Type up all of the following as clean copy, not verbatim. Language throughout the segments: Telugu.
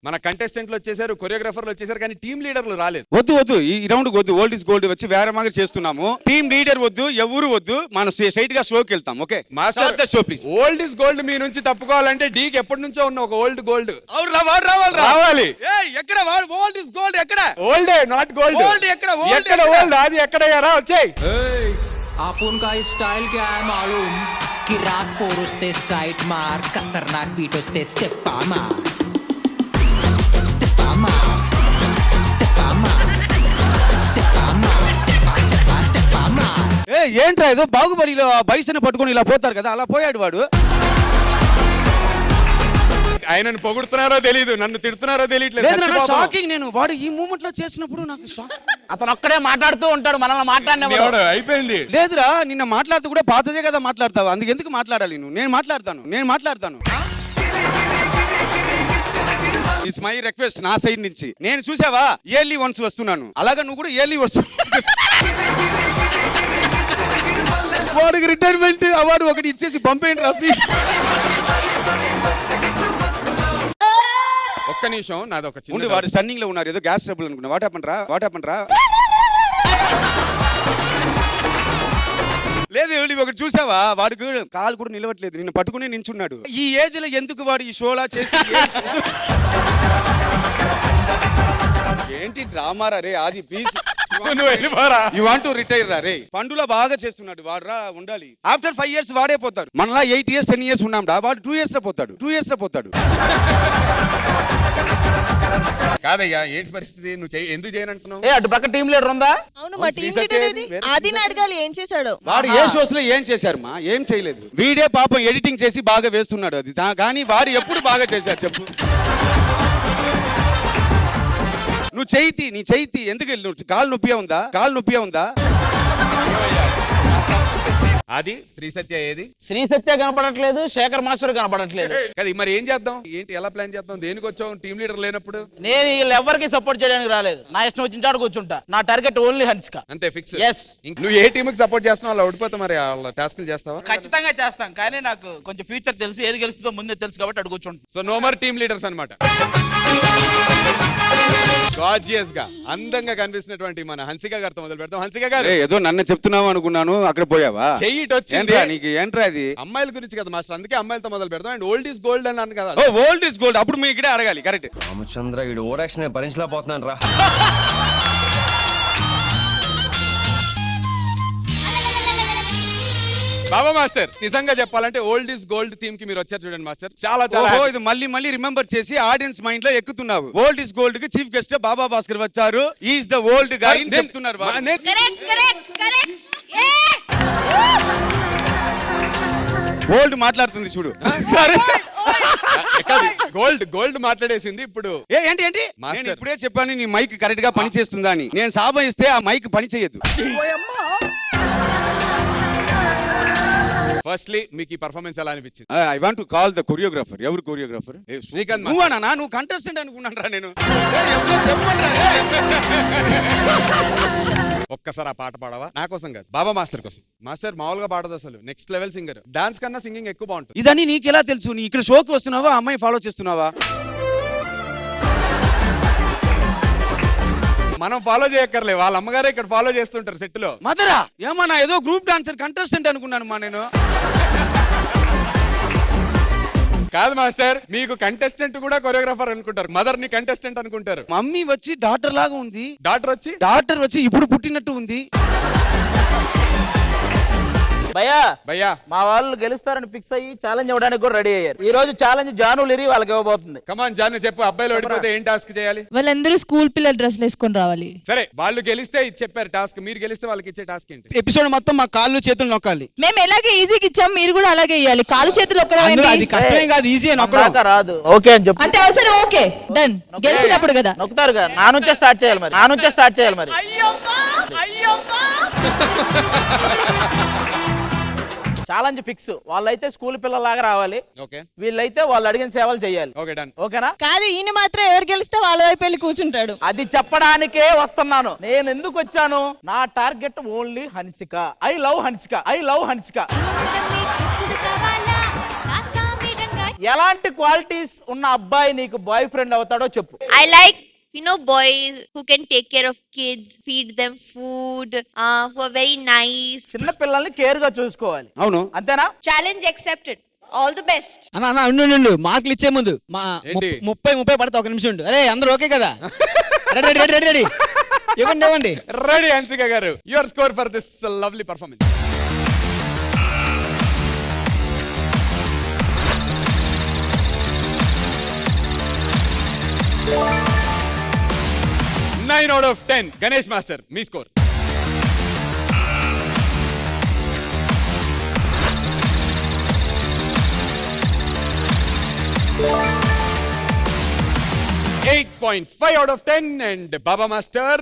మన కంటెస్టెంట్లు వచ్చేసారు, కొరియోగ్రాఫర్లు వచ్చేసారు, కానీ టీమ్ లీడర్లు రాలేదు. వద్దు ఈ రౌండ్ వద్దు. ఓల్డ్ ఇస్ గోల్డ్ వచ్చి వేరే మాదిరి చేస్తున్నాము. టీమ్ లీడర్ వద్దు, ఎవరు వద్దు, మనం స్ట్రైట్ గా షోకి వెళ్తాం. Okay master show please. Old is gold మీ నుంచి తప్పుకోవాలంటే డీకి ఎప్పటి నుంచో ఉన్న ఒక ఓల్డ్ గోల్డ్ రావాలి. ఎక్కడ ఓల్డ్ ఇస్ గోల్డ్? ఎక్కడ ఓల్డే నాట్ గోల్డ్? ఓల్డ్ ఎక్కడ? ఎక్కడ ఓల్డ్? అది ఎక్కడయ్యారా? వచ్చేయ్. आपण का स्टाइल क्या है मालूम कि रात पोरुस्ते साइड मार खतरनाक बीटोस्ते स्टेप्पा मार स्टेप्पा मार स्टेप्पा मार स्टेप्पा मार स्टेप्पा मार. ఏంట్రా ఏదో బాగుబలిలో బైసని పట్టుకొని ఇలా పోతారు కదా, అలా పోయాడు వాడు. ఆయనను పొగుడుతున్నారో తెలియదు, నన్ను తిడుతున్నారో తెలియట్లేదు. షాకింగ్. నేను వాడు ఈ మూమెంట్ లో చేసినప్పుడు నాకు షాక్. అతను ఒక్కడే మాట్లాడుతూ ఉంటాడు, మనల్ని మాట్లాడిన అయిపోయింది. లేదురా, నిన్న మాట్లాడుతూ కూడా పాతదే కదా మాట్లాడతావు, అందుకెందుకు మాట్లాడాలి నువ్వు? నేను మాట్లాడతాను. ఇట్స్ మై రిక్వెస్ట్ నా సైడ్ నుంచి. నేను చూసావా ఇయర్లీ వన్స్ వస్తున్నాను, అలాగా నువ్వు కూడా ఇయర్లీ వస్తు. వాడికి రిటైర్మెంట్ అవార్డు ఒకటి ఇచ్చేసి పంపేయండి రా ప్లీజ్. ఒక్క నిమిషం, నాది ఒక చిన్న. వాడు స్టన్నింగ్ లో ఉన్నారు, ఏదో గ్యాస్ ట్రబుల్ అనుకున్నా. వాట్ హ్యాపెన్ రా? లేదు ఒకటి చూసావా, వాడికి కాలు కూడా నిలవట్లేదు, నిన్ను పట్టుకుని నించున్నాడు. ఈ ఏజ్ లో ఎందుకు వాడు ఈ షోలా చేసి ఏంటి డ్రామారా రే? అది please you want to retire రా రే? పండులో బాగా చేస్తున్నాడు వాడు, రా ఉండాలి. ఆఫ్టర్ 5 years వాడే పోతారు. మనలా 8 years 10 years ఉన్నాం రా, వాడు 2 years లో పోతాడు. కాదయ్యా, ఏంటి పరిస్థితి? నువ్వు ఎందుకు చేయనంటున్నావు? అటు పక్క టీం లీడర్ ఉందా? అవును, మా టీం లీడర్ ఏది? ఆదిని అడగాలి ఏం చేశాడు. వాడు ఏ షోస్ లో ఏం చేశారు మా? ఏం చేయలేదు. వీడే పాపం ఎడిటింగ్ చేసి బాగా వేస్తున్నాడు అది, కానీ వాడు ఎప్పుడు బాగా చేశారు చెప్పు? నువ్వు నీ చేయి ఎందుకు? కాలు నొప్పిగా ఉందా? అది శ్రీ సత్య ఏది? శ్రీ సత్య కనపడట్లేదు, శేఖర్ మాస్టర్ కనపడట్లేదు. కదా మరి ఏం చేద్దాం? ఏంటి ఎలా ప్లాన్ చేద్దాం? దేనికి వచ్చావు టీం లీడర్ లేనప్పుడు? నేను వీళ్ళు ఎవరికి సపోర్ట్ చేయడానికి రాలేదు, నా ఇష్టం వచ్చిన చాటు కూర్చుంటా. నా టార్గెట్ ఓన్లీ హన్సిక. అంతే ఫిక్స్. Yes. నువ్వు ఏ టీమ్ కి సపోర్ట్ చేస్తున్నావు? అలా ఓడిపోతే మరి వాళ్ళ టాస్క్లు చేస్తావా? ఖచ్చితంగా చేస్తాం, కానీ నాకు కొంచెం ఫ్యూచర్ తెలుసు, ఏది గెలుస్తుందో ముందే తెలుసు కాబట్టి అటు కూర్చుంటాం. So no more team leaders అన్నమాట. గార్జియస్ గా అందంగా కనిపిస్తున్నటువంటి మన హన్సిక గారితో మొదలు పెడతాం. హన్సిక గారు, ఏదో నన్ను చెప్తున్నావు అనుకున్నాను, అక్కడ పోయావా? నీకు ఏంట్రా అది? అమ్మాయిల గురించి కదా మాస్టర్, అందుకే అమ్మాయిలతో మొదలు పెడతాం. అండ్ ఓల్డ్ ఇస్ గోల్డ్ అన్నాను కదా. ఓల్డ్ ఇస్ గోల్డ్ అప్పుడు మీ ఇక్కడే అడగాలి. కరెక్ట్. రామచంద్ర ఈ ఓవర్ యాక్షన్ భరించలేకపోతున్నాను రా. బాబా మాస్టర్, నిజంగా చెప్పాలంటే ఓల్డ్ ఇస్ గోల్డ్ థీమ్ కి మీరు వచ్చారు చూడండి మాస్టర్. చాలా ఇది మళ్ళీ రిమెంబర్ చేసి ఆడియన్స్ మైండ్ లో ఎక్కుతున్నావు. ఓల్డ్ ఇస్ గోల్డ్ కి చీఫ్ గెస్ట్ బాబా భాస్కర్ వచ్చారు. ఈస్ ద ఓల్డ్ గాయ్ అని చెప్తున్నారు. ఓల్డ్ మాట్లాడుతుంది చూడు. గోల్డ్ మాట్లాడేసింది ఇప్పుడు. ఏంటి నేను ఇప్పుడే చెప్పాను నీ మైక్ కరెక్ట్ గా పని చేస్తుందా అని. నేను శాపం ఇస్తే ఆ మైక్ పని చేయదు. ఫస్ట్లీ మీకు ఈ పర్ఫార్మెన్స్ ఎలా అనిపించింది? I want to call the choreographer. ఎవరు కొరియోగ్రాఫర్? శ్రీకాంత్. నువ్వు కంటెస్టెంట్ అనుకున్నాను రా నేను. ఒక్కసారి ఆ పాట పాడవా? నా కోసం కాదు, బాబా మాస్టర్ కోసం. మాస్టర్ మామూలుగా పాడదు, అసలు నెక్స్ట్ లెవెల్ సింగర్. డాన్స్ కన్నా సింగింగ్ ఎక్కువ బాగుంటుంది. ఇదని నీకెలా తెలుసు? నీ ఇక్కడ షోకి వస్తున్నావా, అమ్మాయి ఫాలో చేస్తున్నావా? మనం ఫాలో చేయక్కర్లే, వాళ్ళ అమ్మగారే ఇక్కడ ఫాలో చేస్తుంటారు సెట్ లో. మదరా ఏమన్నా ఏదో గ్రూప్ డాన్సర్ కంటెస్టెంట్ అనుకున్నాను మా నేను. కాదు మాస్టర్, మీకు కంటెస్టెంట్ కూడా కొరియోగ్రాఫర్ అనుకుంటారు, మదర్ ని కంటెస్టెంట్ అనుకుంటారు. మమ్మీ వచ్చి డాక్టర్ లాగా ఉంది, డాక్టర్ వచ్చి ఇప్పుడు పుట్టినట్టు ఉంది. భయ్యా మా వాళ్ళు గెలుస్తారని ఫిక్స్ అయ్యి ఛాలెంజ్ ఇవ్వడానికి కూడా రెడీ అయ్యారు. ఈ రోజు ఛాలెంజ్ జాను లిరి వాళ్ళకి ఇవ్వబోతుంది. కమాన్ జాను, చెప్పు. అబ్బాయిలు ఓడిపోతే ఏం టాస్క్ చేయాలి? వాళ్ళందరూ స్కూల్ పిల్లల డ్రెస్లు వేసుకొని రావాలి. సరే, వాళ్ళు గెలిస్తే ఇది చెప్పారు టాస్క్, మీరు గెలిస్తే వాళ్ళకి ఇచ్చే టాస్క్ ఏంటి? ఎపిసోడ్ మొత్తం మా కాళ్ళు చేతులు నొక్కాలి. మేము ఎలాగే ఈజీగా ఇచ్చాం, మీరు కూడా అలాగే ఇవ్వాలి. కాళ్ళు చేతులు ఒక్కడే, అది కష్టమే కాదు, ఈజీ రాదు. ఓకే అని చెప్పు. అంటే అవసరం. Okay done. గెలిచినప్పుడు కదా నొక్కుతారు కదా. నా నుంచే స్టార్ట్ చేయాలి మరి. Challenge fix. వాళ్ళైతే స్కూల్ పిల్లలాగా రావాలి, వీళ్ళైతే వాళ్ళు అడిగిన సేవలు చేయాలి. ఓకేనా? కాదు, ఈయన మాత్రం ఎవరు గెలిస్తే వాళ్ళ వైపు వెళ్ళి కూర్చుంటాడు. అది చెప్పడానికే వస్తున్నాను. నేను ఎందుకు వచ్చాను? నా target only Hansika. I love Hansika. ఎలాంటి క్వాలిటీస్ ఉన్న అబ్బాయి నీకు బాయ్ ఫ్రెండ్ అవుతాడో చెప్పు. I like, you know, boys who can take care of kids, feed them food, who are very nice. చిన్న పిల్లల్ని కేర్ గా చూసుకోవాలి. అవును. అంతేనా? Challenge accepted. All the best. అన్న ఉండు మార్కులు ఇచ్చే ముందు మా ఏంటి? 30 పడితే ఒక నిమిషం ఉండు. అరే అందరూ ఓకే కదా? రెడీ ఇవ్వండి రెడీ హన్సిక గారు, your score for this lovely performance. Nine out of 10. Ganesh master, me score. $8.5 out of 10 and Baba Master.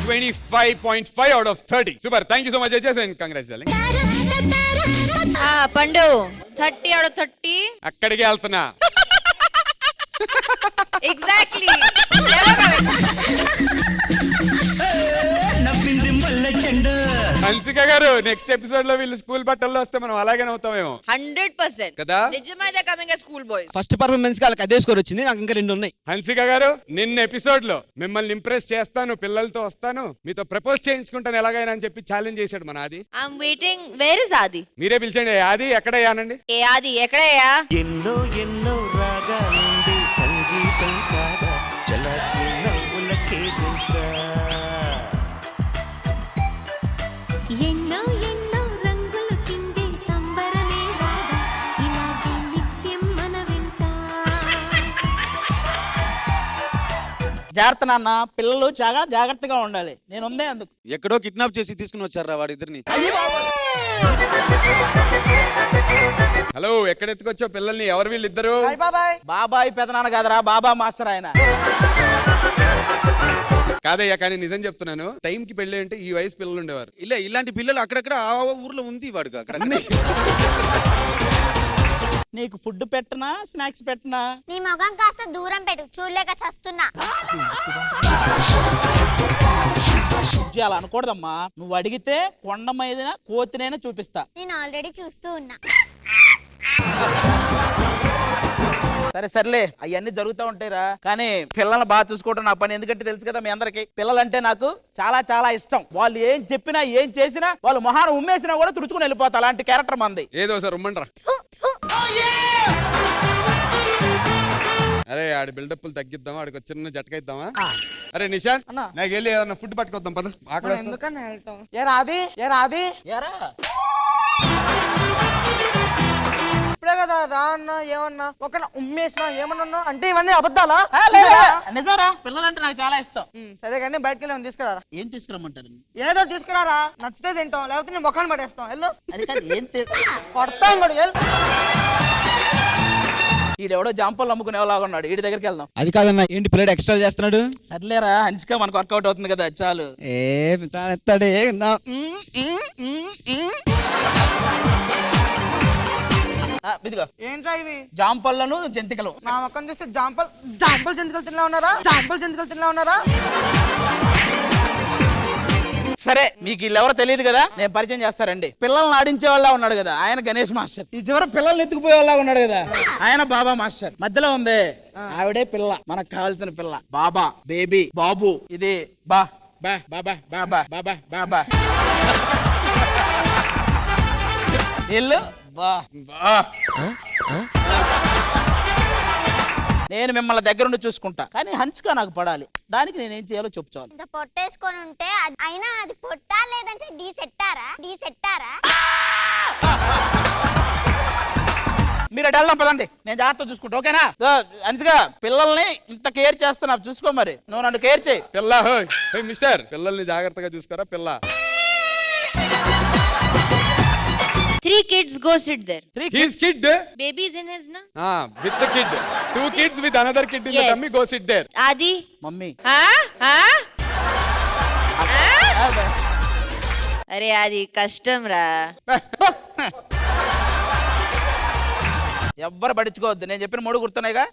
$25.5 out of 30. Super. Thank you so much, judges, and congrats, darling. Pandu, 30 out of 30. అక్కడికి వెళ్తున్నా. Exactly. హన్సిక గారు, నెక్స్ట్ ఎపిసోడ్ లో వీళ్ళు స్కూల్ బట్టల్లో వస్తే మనం అలాగే అవుతామేమో. 100%. కదా? నిజమైతే coming school boys. First performance కి వాళ్ళకి అదే స్కోర్ వచ్చింది, నాకు ఇంకా 2 ఉన్నాయి. హన్సిక గారు, నిన్న ఎపిసోడ్ లో మిమ్మల్ని ఇంప్రెస్ చేస్తాను, పిల్లలతో వస్తాను, మీతో ప్రపోజ్ చేయించుకుంటాను ఎలాగైనా అని చెప్పి ఛాలెంజ్ చేశాడు మన ఆది. I'm waiting. Where is Adi? మీరే పిలిచండి. ఆది ఎక్కడయ్యానండి? ఏ ఆది ఎక్కడయ్యా? ఎన్నో ఎన్నో రాగాలుంది సంగీతం కాదా చలాకి నవ్వులకే గుంటా ఎన్నో ఎన్నో రంగులు చిందే సంబరమే రాగా ఇలాగే నిత్యం మన వెంట. జాగ్రత్త నాన్న, పిల్లలు చాలా జాగ్రత్తగా ఉండాలి. నేను ఉందే అందుకు. ఎక్కడో కిడ్నాప్ చేసి తీసుకుని వచ్చారా వాడిద్దరిని? హలో, ఎక్కడ ఎత్తుకొచ్చావు పిల్లల్ని? ఎవరు వీళ్ళిద్దరు? బాబాయ్ పెదనాన్న కాదరా, బాబా మాస్టర్ ఆయన. కాదయ్యా, కానీ నిజం చెప్తున్నాను, టైం కి పెళ్లి అంటే ఈ వయసు పిల్లలు ఉండేవారు. ఇలా ఇలాంటి పిల్లలు అక్కడక్కడ ఆ ఊర్లో ఉంది వాడుగా అక్కడ. నీకు ఫుడ్ పెట్టనా స్నాక్స్ పెట్టనా? నీ ముఖం కాస్త దూరం పెట్టు, చూడలేక చస్తున్నా. అలా అనకూడదమ్మా. నువ్వు అడిగితే కొండ మీద కోతినైనా చూపిస్తా. నేను ఆల్రెడీ చూస్తూ ఉన్నా. సర్లే, అవన్నీ జరుగుతూ ఉంటాయిరా. కానీ పిల్లల్ని బాగా చూసుకోవడం నా పని. ఎందుకంటే తెలుసు కదా మీ అందరికి, పిల్లలంటే నాకు చాలా చాలా ఇష్టం. వాళ్ళు ఏం చెప్పినా ఏం చేసినా, వాళ్ళు మొహాన ఉమ్మేసినా కూడా తుడుచుకుని వెళ్ళిపోతా. అలాంటి క్యారెక్టర్ మంది. ఏదో సార్ ఉమ్మండ్రా. అరే, ఆడి బిల్డప్లు తగ్గిద్దామా, ఆడికి చిన్న జటక ఇద్దామా? అరే నిషాన్, నాకు వెళ్ళి ఏదన్నా ఫుడ్ పట్టుకొద్దాం పద. ఇప్పుడే కదా రా అన్నా, ఏమన్నా ఒక ఉమ్మేసినా ఏమన్నా అంటే ఇవన్నీ అబద్ధాలా? నిజారా? పిల్లలంటే నాకు చాలా ఇష్టం. సరే కానీ బయటకు వెళ్ళి తీసుకురా. ఏం తీసుకురమ్మంటారు? ఏదో తీసుకురారా, నచ్చితే తింటాం, లేకపోతే నీ ముఖాన్ని పడేస్తాం. వెళ్ళు. ఏం కొడతాం కూడా. ఈడెవడో జాంపల్ అమ్ముకునేలాగా ఉన్నాడు, వీడి దగ్గరికి వెళ్దాం. అది కాదన్న, ఏంటి పిల్లడు ఎక్స్ట్రా చేస్తున్నాడు? సర్లేరా, హన్సిక మనకు వర్కౌట్ అవుతుంది కదా, చాలు. ఇదిగో ఏంట్రా ఇవి? జాంపళ్ళను జంతికలు. నా మొక్కం చూస్తే జాంపల్ జంతికలు తిన్నా ఉన్నారా? సరే, మీకు వీళ్ళెవరో తెలియదు కదా, నేను పరిచయం చేస్తారండి. పిల్లల్ని ఆడించే వాళ్ళ ఉన్నాడు కదా, ఆయన గణేష్ మాస్టర్. ఈ చివర పిల్లల్ని ఎత్తుకుపోయే వాళ్ళ ఉన్నాడు కదా, ఆయన బాబా మాస్టర్. మధ్యలో ఉంది ఆవిడే పిల్ల, మనకు కావాల్సిన పిల్ల. బాబా, బేబీ, బాబు. ఇది బా బా బాబా బాబా బాబా బాబా. ఇల్లు బా. నేను మిమ్మల్ని దగ్గర నుండి చూసుకుంటా, కానీ హన్సిక నాకు పడాలి. దానికి నేనేం చేయాలో చెప్తాను. ఇంత పొట్టేసుకొని ఉంటే అయినా అది పొట్టా లేదంటే డీ సెట్టారా? మీరు అటు వెళ్దాం పదండి, నేను జాగ్రత్త చూసుకుంటా. ఓకేనా? హన్సిక, పిల్లల్ని ఇంత కేర్ చేస్తున్నా, చూసుకో. మరి నువ్వు నన్ను కేర్ చేయి. పిల్ల, మిస్టర్, పిల్లల్ని జాగ్రత్తగా చూసుకోరా పిల్ల. 3 kids go sit there. His kid? Baby is in his na? With the kid. 2 kids with another kid in the tummy go sit there. Adi? Mummy. అరే అది కష్టం రా. ఎవ్వరు పట్టించుకోవద్దు. నేను చెప్పిన 3 గుర్తున్నాయిగా,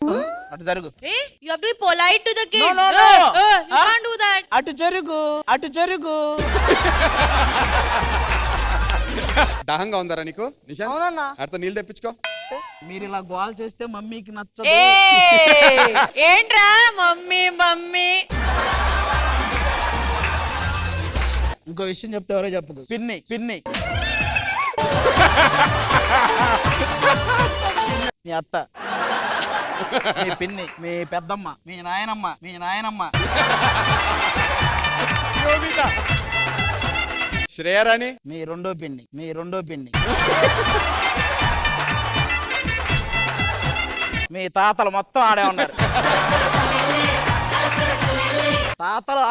అటు జరుగు. Hey, you have to be polite to the kids. No, no. You can't do that. అటు జరుగు, అటు జరుగు. దాహంగా ఉందరా నీకు నిషాంత్? అవునన్నా. అర్థం నీళ్ళు తెప్పించుకో. మీరు ఇలా గోల్ చేస్తే మమ్మీకి నచ్చదు. Hey, ఏంట్రా మమ్మీ మమ్మీ? ఇంకో విషయం చెప్తే ఎవరో చెప్పదు. పిన్ని పిన్ని మీ అత్త, మీ పిన్ని, మీ పెద్దమ్మ, మీ నాయనమ్మ, మీ నాయనమ్మ. శ్రేయరాణి మీ రెండో పిన్ని, మీ రెండో పిన్ని. మీ తాతలు మొత్తం ఆడే ఉన్నారు. తాతలు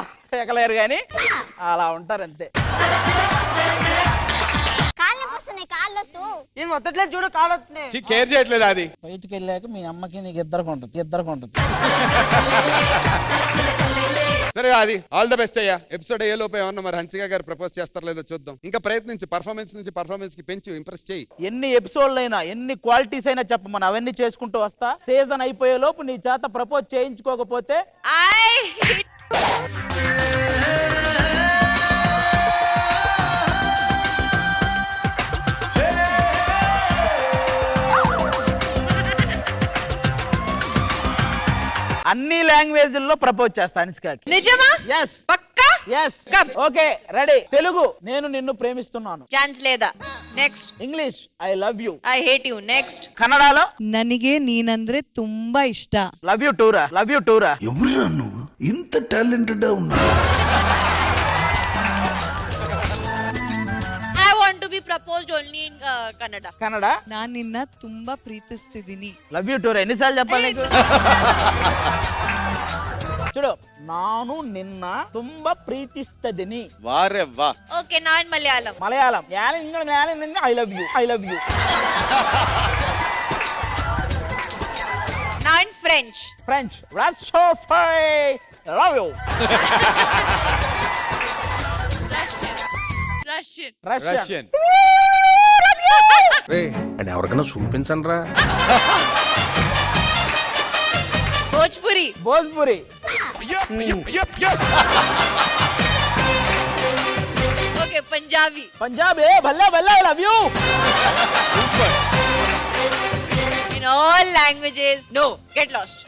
ఎగలేరు కానీ అలా ఉంటారు అంతే. కాళ్ళు వస్తున్నాయి, కాళ్ళొద్దు. నేను మొత్తట్లేదు చూడు, కాడొస్తున్నాయి. కేర్ చేయట్లేదు అది. బయటికి వెళ్ళాక మీ అమ్మకి నీకు ఇద్దరికి ఉంటుంది, ఇద్దరికి ఉంటుంది. సరే అది ఆల్ ద బెస్ట్ అయ్యా. ఎపిసోడ్ ఏ లోపు ఏమన్నా మరి హన్సిక గారు ప్రపోజ్ చేస్తారో లేదో చూద్దాం. ఇంకా ప్రయత్నించి పర్ఫార్మెన్స్ నుంచి పర్ఫార్మెన్స్ కి పెంచు, ఇంప్రెస్ చేయి. ఎన్ని ఎపిసోడ్లు అయినా, ఎన్ని క్వాలిటీస్ అయినా చెప్పమని అవన్నీ చేసుకుంటూ వస్తా. సీజన్ అయిపోయే లోపు నీ చేత ప్రపోజ్ చేయించుకోకపోతే I hate అన్ని లాంగ్వేజ్ల్లో ప్రపోజ్ చేస్తా అనుష్కకి. నిజమా? ఎస్ పక్కా? Yes. Come. Okay ready. Telugu, నేను నిన్ను ప్రేమిస్తున్నాను. ఛాన్స్ లేదా? Next. English, I love you. I hate you. Next. కన్నడలో ನನಗೆ ನೀನಂದ್ರೆ ತುಂಬಾ ಇಷ್ಟ. లవ్ యూ టూరా, లవ్ యూ టూరా. ఎవరురా నువ్వు ఇంత టాలెంటెడ్ ఉన్నా? I want to be proposed only in Kannada. Kannada, ನಾನ್ ನಿನ್ನ ತುಂಬಾ ಪ್ರೀತಿಸ್ತಿದ್ದೀನಿ. Love you టూరా. ఎన్నిసార్లు చెప్పాలి నీకు? చూడు, నాను నిన్న తుంబ ప్రీతిస్తదిని. వారే వా. Okay, now in Malayalam. Malayalam, I love you, I love you. Now in French. French, love you. Russian. Russian, Russian. అని ఎవరికైనా చూపించండి రా. Bhojpuri. Bhojpuri, Okay, Punjabi. Punjabi, భల్లే భల్లే, I love you. In all languages. No, get lost.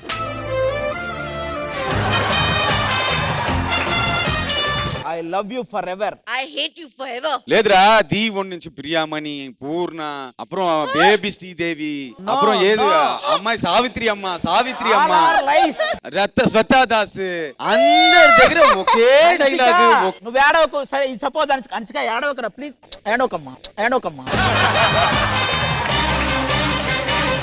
I love you for ever. I hate you forever. లేదురా, దీవన్ నుంచి ప్రియామణి, పూర్ణ, అப்புறம் బేబీ శ్రీదేవి, అப்புறம் ఏది అమ్మాయి సావిత్రి అమ్మ, సావిత్రి అమ్మ, రత్త స్వతాదాస్, అందరి దగ్గర ఒకే డైలాగ్. నువ్వు ఏడవకు. సరే సపోజ్ అనుష్క ఏడవకరా ప్లీజ్. ఏడవకమ్మా, ఏడవకమ్మా.